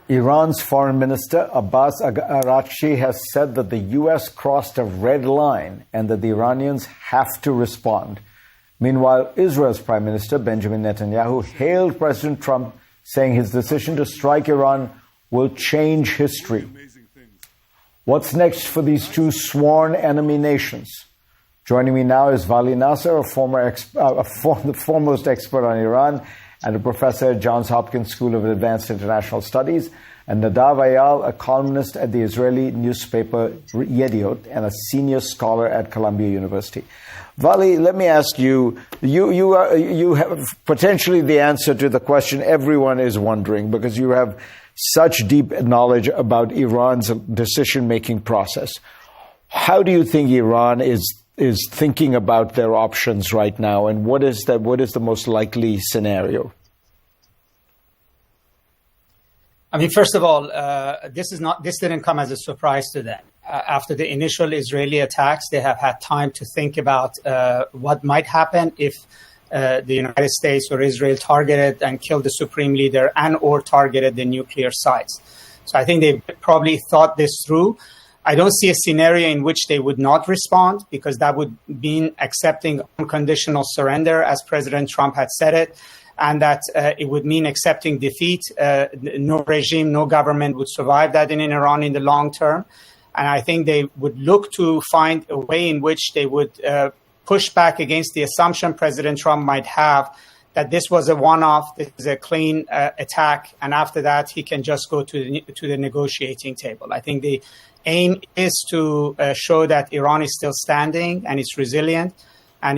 Iran's Foreign Minister Abbas Araghchi has said that the U.S. crossed a red line and that the Iranians have to respond. Meanwhile, Israel's Prime Minister Benjamin Netanyahu hailed President Trump, saying his decision to strike Iran will change history. What's next for these two sworn enemy nations? Joining me now is Vali Nasser, the foremost expert on Iran and a professor at Johns Hopkins School of Advanced International Studies, and Nadav Eyal, a columnist at the Israeli newspaper Yediot and a senior scholar at Columbia University. Vali, let me ask you, you have potentially the answer to the question everyone is wondering, because you have such deep knowledge about Iran's decision-making process. How do you think Iran is thinking about their options right now, and what is the most likely scenario? I mean, first of all, this didn't come as a surprise to them. After the initial Israeli attacks, they have had time to think about what might happen if the United States or Israel targeted and killed the supreme leader and/or targeted the nuclear sites. So I think they probably thought this through. I don't see a scenario in which they would not respond, because that would mean accepting unconditional surrender, as President Trump had said it, and that it would mean accepting defeat. No regime, no government would survive that in Iran in the long term. And I think they would look to find a way in which they would push back against the assumption President Trump might have that this was a one-off, this is a clean attack, and after that he can just go to the negotiating table. I think the aim is to show that Iran is still standing and it's resilient, and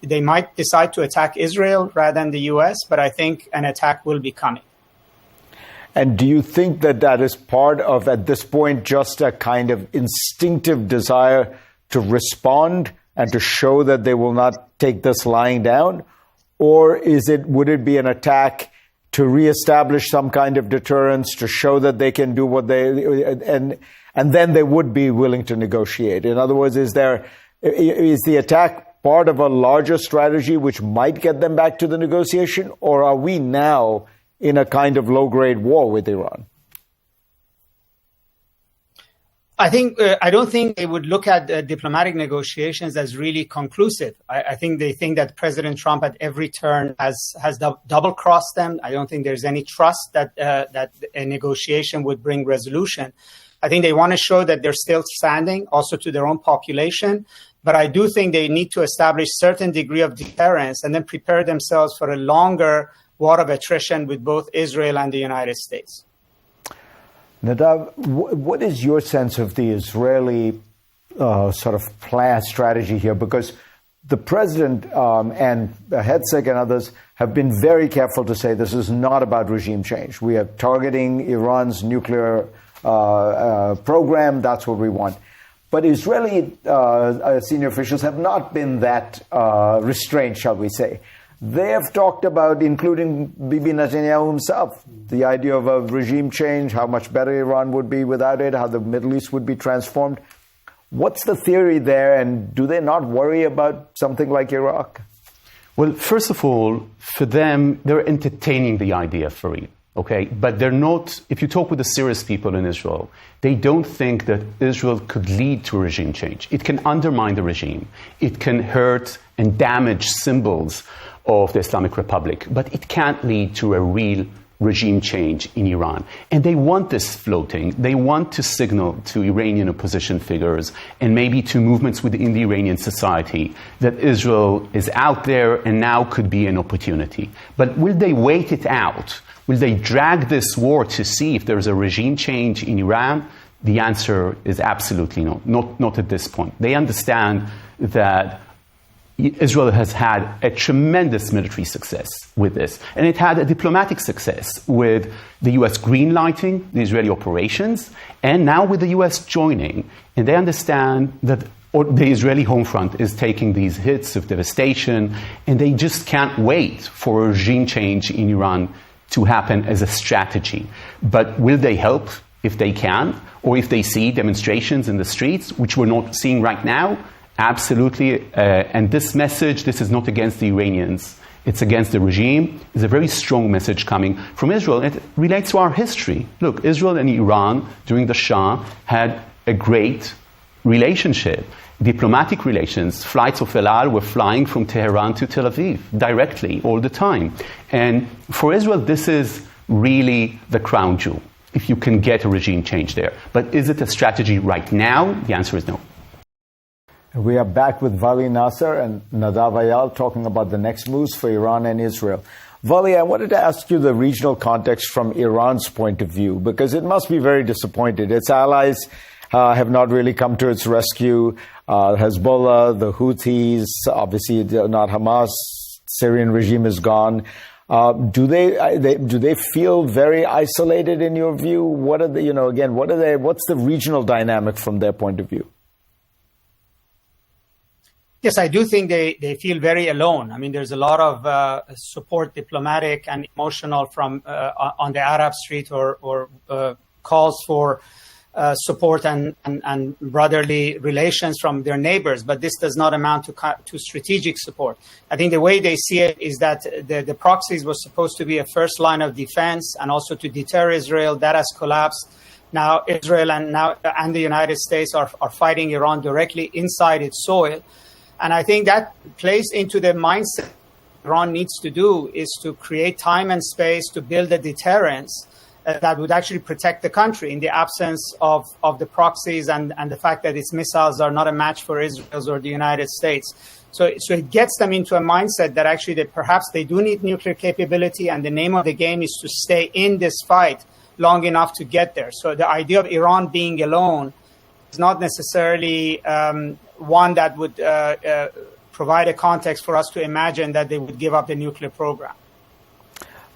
they might decide to attack Israel rather than the U.S., but I think an attack will be coming. And do you think that is part of, at this point, just a kind of instinctive desire to respond and to show that they will not take this lying down? Or would it be an attack to reestablish some kind of deterrence, to show that they can do what and then they would be willing to negotiate? In other words, is the attack part of a larger strategy which might get them back to the negotiation? Or are we now in a kind of low-grade war with Iran? I don't think they would look at diplomatic negotiations as really conclusive. I think they think that President Trump at every turn has double-crossed them. I don't think there's any trust that a negotiation would bring resolution. I think they want to show that they're still standing, also to their own population. But I do think they need to establish certain degree of deterrence and then prepare themselves for a longer war of attrition with both Israel and the United States. Nadav, what is your sense of the Israeli sort of plan strategy here? Because the president and Hetzek and others have been very careful to say this is not about regime change. We are targeting Iran's nuclear program. That's what we want. But Israeli senior officials have not been that restrained, shall we say. They have talked about, including Bibi Netanyahu himself, the idea of a regime change, how much better Iran would be without it, how the Middle East would be transformed. What's the theory there, and do they not worry about something like Iraq? Well, first of all, for them, they're entertaining the idea, Fareed, okay? But they're not, if you talk with the serious people in Israel, they don't think that Israel could lead to a regime change. It can undermine the regime. It can hurt and damage symbols of the Islamic Republic, but it can't lead to a real regime change in Iran. And they want this floating. They want to signal to Iranian opposition figures and maybe to movements within the Iranian society that Israel is out there and now could be an opportunity. But will they wait it out? Will they drag this war to see if there's a regime change in Iran? The answer is absolutely no, not at this point. They understand that Israel has had a tremendous military success with this. And it had a diplomatic success with the U.S. green-lighting the Israeli operations, and now with the U.S. joining. And they understand that the Israeli home front is taking these hits of devastation, and they just can't wait for a regime change in Iran to happen as a strategy. But will they help if they can, or if they see demonstrations in the streets, which we're not seeing right now? Absolutely. And this message, this is not against the Iranians. It's against the regime. It's a very strong message coming from Israel. It relates to our history. Look, Israel and Iran during the Shah had a great relationship, diplomatic relations. Flights of El Al were flying from Tehran to Tel Aviv directly all the time. And for Israel, this is really the crown jewel, if you can get a regime change there. But is it a strategy right now? The answer is no. We are back with Vali Nasser and Nadav Eyal talking about the next moves for Iran and Israel. Vali, I wanted to ask you the regional context from Iran's point of view, because it must be very disappointed. Its allies have not really come to its rescue. Hezbollah, the Houthis, obviously not Hamas, Syrian regime is gone. Do they feel very isolated in your view? What are the, what's the regional dynamic from their point of view? Yes, I do think they feel very alone. I mean, there's a lot of support, diplomatic and emotional from on the Arab street or calls for support and brotherly relations from their neighbors, but this does not amount to strategic support. I think the way they see it is that the proxies were supposed to be a first line of defense and also to deter Israel. That has collapsed. Now Israel and the United States are fighting Iran directly inside its soil. And I think that plays into the mindset Iran needs to do is to create time and space to build a deterrence that would actually protect the country in the absence of the proxies and the fact that its missiles are not a match for Israel's or the United States. So it gets them into a mindset that actually perhaps they do need nuclear capability, and the name of the game is to stay in this fight long enough to get there. So the idea of Iran being alone is not necessarily one that would provide a context for us to imagine that they would give up the nuclear program.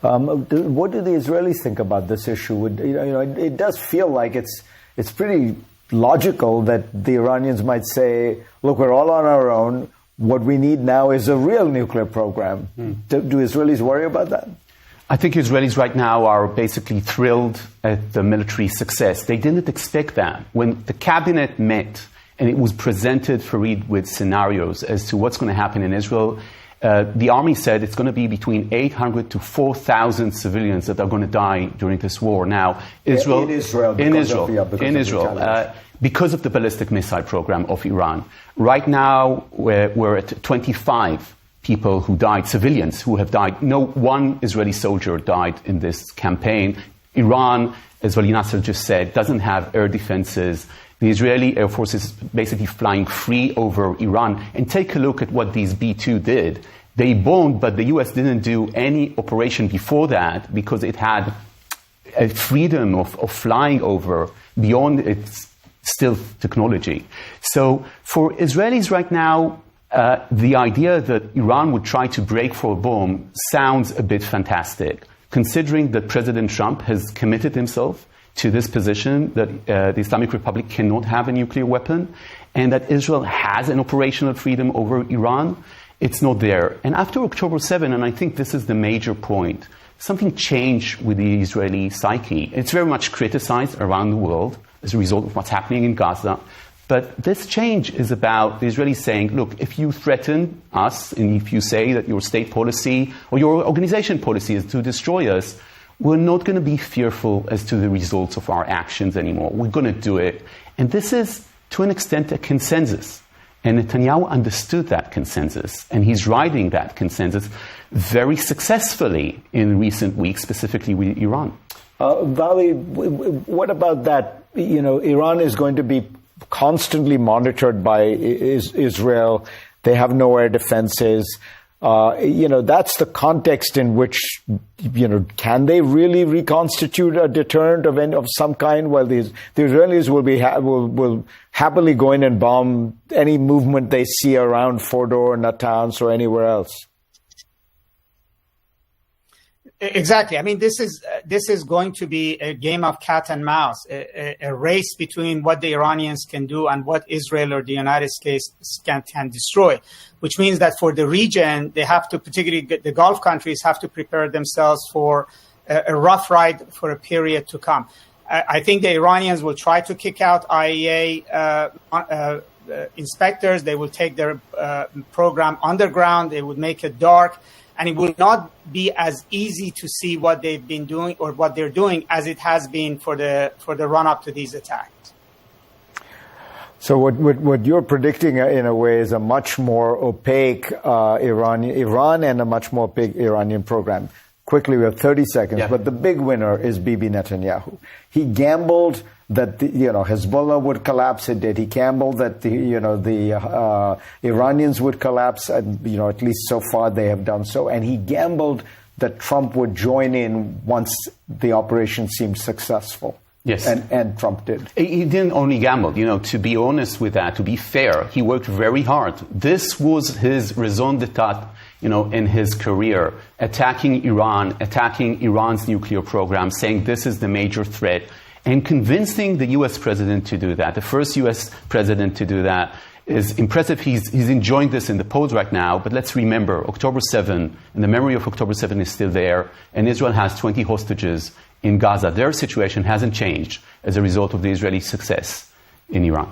What do the Israelis think about this issue? It does feel like it's pretty logical that the Iranians might say, look, we're all on our own. What we need now is a real nuclear program. Do Israelis worry about that? I think Israelis right now are basically thrilled at the military success. They didn't expect that. When the cabinet met and it was presented, Fareed, with scenarios as to what's going to happen in Israel, the army said it's going to be between 800 to 4,000 civilians that are going to die during this war. Now, Israel, because of the ballistic missile program of Iran. Right now, we're at 25 people who died, civilians who have died. No one Israeli soldier died in this campaign. Iran, as Vali Nasser just said, doesn't have air defenses. The Israeli Air Force is basically flying free over Iran. And take a look at what these B-2 did. They bombed, but the U.S. didn't do any operation before that because it had a freedom of flying over beyond its stealth technology. So for Israelis right now, the idea that Iran would try to break for a bomb sounds a bit fantastic, considering that President Trump has committed himself to this position that the Islamic Republic cannot have a nuclear weapon, and that Israel has an operational freedom over Iran. It's not there. And after October 7, and I think this is the major point, something changed with the Israeli psyche. It's very much criticized around the world as a result of what's happening in Gaza. But this change is about the Israelis saying, look, if you threaten us and if you say that your state policy or your organization policy is to destroy us, we're not going to be fearful as to the results of our actions anymore. We're going to do it. And this is, to an extent, a consensus. And Netanyahu understood that consensus, and he's riding that consensus very successfully in recent weeks, specifically with Iran. Vali, what about that? You know, Iran is going to be constantly monitored by Israel. They have no air defenses. That's the context in which, can they really reconstitute a deterrent of some kind? Well, the Israelis will happily go in and bomb any movement they see around Fordo, Natanz, or anywhere else. Exactly. I mean, this is going to be a game of cat and mouse, a race between what the Iranians can do and what Israel or the United States can destroy, which means that for the region, they have to, particularly the Gulf countries, have to prepare themselves for a rough ride for a period to come. I think the Iranians will try to kick out IAEA inspectors. They will take their program underground. They would make it dark. And it will not be as easy to see what they've been doing or what they're doing as it has been for the run-up to these attacks. So what you're predicting in a way is a much more opaque Iran and a much more opaque Iranian program. Quickly, we have 30 seconds, but the big winner is Bibi Netanyahu. He gambled that Hezbollah would collapse. It did. He gambled that the Iranians would collapse. And, at least so far they have done so. And he gambled that Trump would join in once the operation seemed successful. Yes. And Trump did. He didn't only gamble. To be honest with that, to be fair, he worked very hard. This was his raison d'etre, in his career, attacking Iran, attacking Iran's nuclear program, saying this is the major threat, and convincing the U.S. president to do that. The first U.S. president to do that is impressive. He's enjoying this in the polls right now, but let's remember, October 7, and the memory of October 7 is still there, and Israel has 20 hostages in Gaza. Their situation hasn't changed as a result of the Israeli success in Iran.